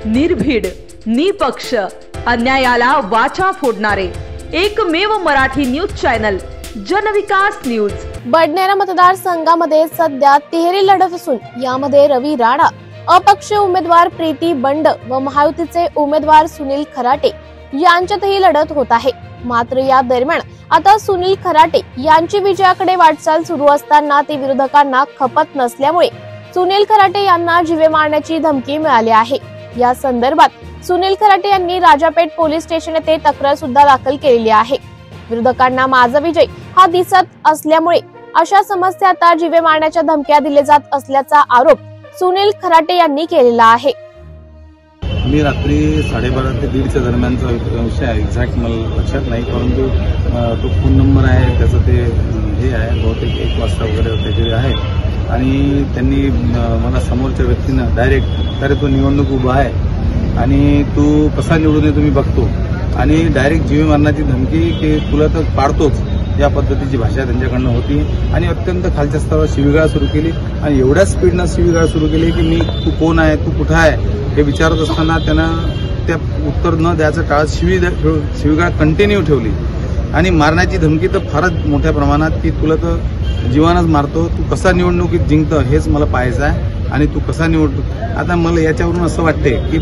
निर्भीड, निपक्ष, अन्यायाला वाचा फोडणारे एकमेव मराठी न्यूज चॅनल जनविकास न्यूज। बडनेरा मतदारसंघामध्ये सध्या तिहेरी लढत असून यामध्ये रवी राणा, अपक्ष उमेदवार प्रीती बंड व महायुतीचे उमेदवार सुनील खराटे यांच्यातही लढत होत आहे। मात्र या दरम्यान आता सुनील खराटे यांची विजयाकडे वाटचाल सुरू असताना ते विरोधकांना खपत नसल्यामुळे सुनील खराटे यांना जीवे मारण्याची धमकी मिळाली आहे। या संदर्भात सुनील खराटे यांनी राजापेठ पोलीस स्टेशन येथे तक्रार सुद्धा दाखल केलेली आहे। विरोधकांना माझा विजय हा दिसत असल्यामुळे अशा समस्या आता जीवे मारण्याच्या धमक्या दिले जात असल्याचा आरोप सुनील खराटे यांनी केलेला आहे। मी रात्री 12:30 ते 1:30च्या दरम्यानचा विषय आहे, एक्झॅक्ट मला लक्षात नाही, परंतु तो फोन नंबर आहे त्याचं ते हे आहे, बहुतेक 1 वाजता वगैरे काहीतरी आहे। आणि त्यांनी मला समोरच्या व्यक्तीनं डायरेक्ट अरे तो निवडणूक उभा आहे आणि तू कसा निवडून येतो मी बघतो, आणि डायरेक्ट जीवे मारण्याची धमकी की तुला तर पाडतोच, या पद्धतीची भाषा त्यांच्याकडनं होती। आणि अत्यंत खालच्या स्तरावर शिवीगाळ सुरू केली आणि एवढ्या स्पीडनं शिवीगाळ सुरू केली की मी तू कोण आहे, तू कुठं आहे हे विचारत असताना त्यांना त्या उत्तर न द्यायचं टाळत शिवीगाळ कंटिन्यू ठेवली आणि मारण्याची धमकी तर फारच मोठ्या प्रमाणात की तुला तर जीवानच मारतो, तू कसा निवडणुकीत जिंकतो हेच मला पाहायचं आहे आणि तू कसा निवडतो। आता मला याच्यावरून असं वाटते की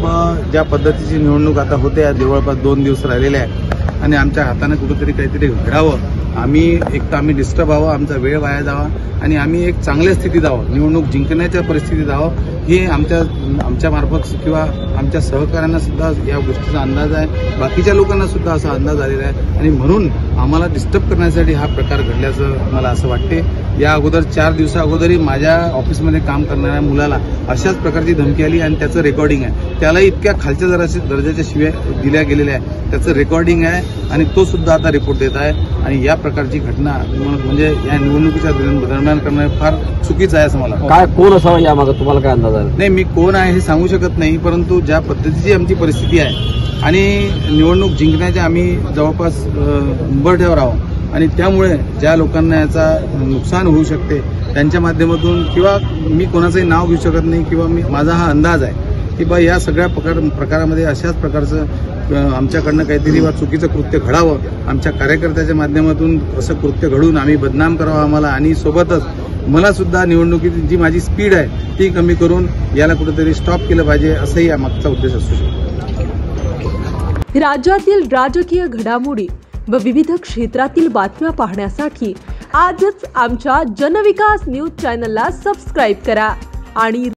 ज्या पद्धतीची निवडणूक आता होते, जवळपास 2 दिवस राहिलेले आहे आणि आमच्या हाताने कुठेतरी काहीतरी घडावं, आम्ही डिस्टर्ब व्हावं, आमचा वेळ वाया जावा आणि आम्ही एक चांगल्या स्थितीत आहोत, निवडणूक जिंकण्याच्या परिस्थितीत आहोत, हे आमच्या मार्फत किंवा आमच्या सहकाऱ्यांना सुद्धा या गोष्टीचा अंदाज आहे, बाकीच्या लोकांना सुद्धा असा अंदाज आलेला आहे आणि म्हणून आम्हाला डिस्टर्ब करण्यासाठी हा प्रकार घडल्याचं मला असं वाटते। या अगोदर 4 दिवसा अगोदरही माझ्या ऑफिसमध्ये काम करणाऱ्या मुलाला अशाच प्रकारची धमकी आली आणि त्याचं रेकॉर्डिंग आहे, त्यालाही इतक्या खालच्या दर्जाच्या शिव्या दिल्या गेलेल्या आहे, त्याचं रेकॉर्डिंग आहे आणि तो सुद्धा आता रिपोर्ट देत आहे। आणि या प्रकारची घटना म्हणजे या निवडणुकीच्या दरम्यान करणं फार चुकीचं आहे असं मला काय कोण असावं यामागे तुम्हाला काय अंदाज आहे? नाही, मी कोण आहे हे सांगू शकत नाही, परंतु ज्या पद्धतीची आमची परिस्थिती आहे आणि निवडणूक जिंकण्याच्या आम्ही जवळपास उंबरठ्यावर आहोत आणि त्यामुळे ज्या लोकांना याचा नुकसान होऊ शकते त्यांच्या माध्यमातून किंवा मी कोणाचंही नाव घेऊ शकत नाही किंवा माझा हा अंदाज आहे की या सगळ्या प्रकारामध्ये अशाच प्रकारचं आमच्याकडनं काहीतरी चुकीचं कृत्य घडावं, आमच्या कार्यकर्त्याच्या माध्यमातून असं कृत्य घडून आम्ही बदनाम करावं आम्हाला, आणि सोबतच मला सुद्धा निवडणुकीत जी माझी स्पीड आहे ती कमी करून याला कुठेतरी स्टॉप केलं पाहिजे, असंही या मागचा उद्देश असू शकतो। राज्यातील राजकीय घडामोडी व विविध क्षेत्रातील बातम्या पाहण्यासाठी आजच आमच्या जनविकास न्यूज चॅनलला सबस्क्राईब करा आणि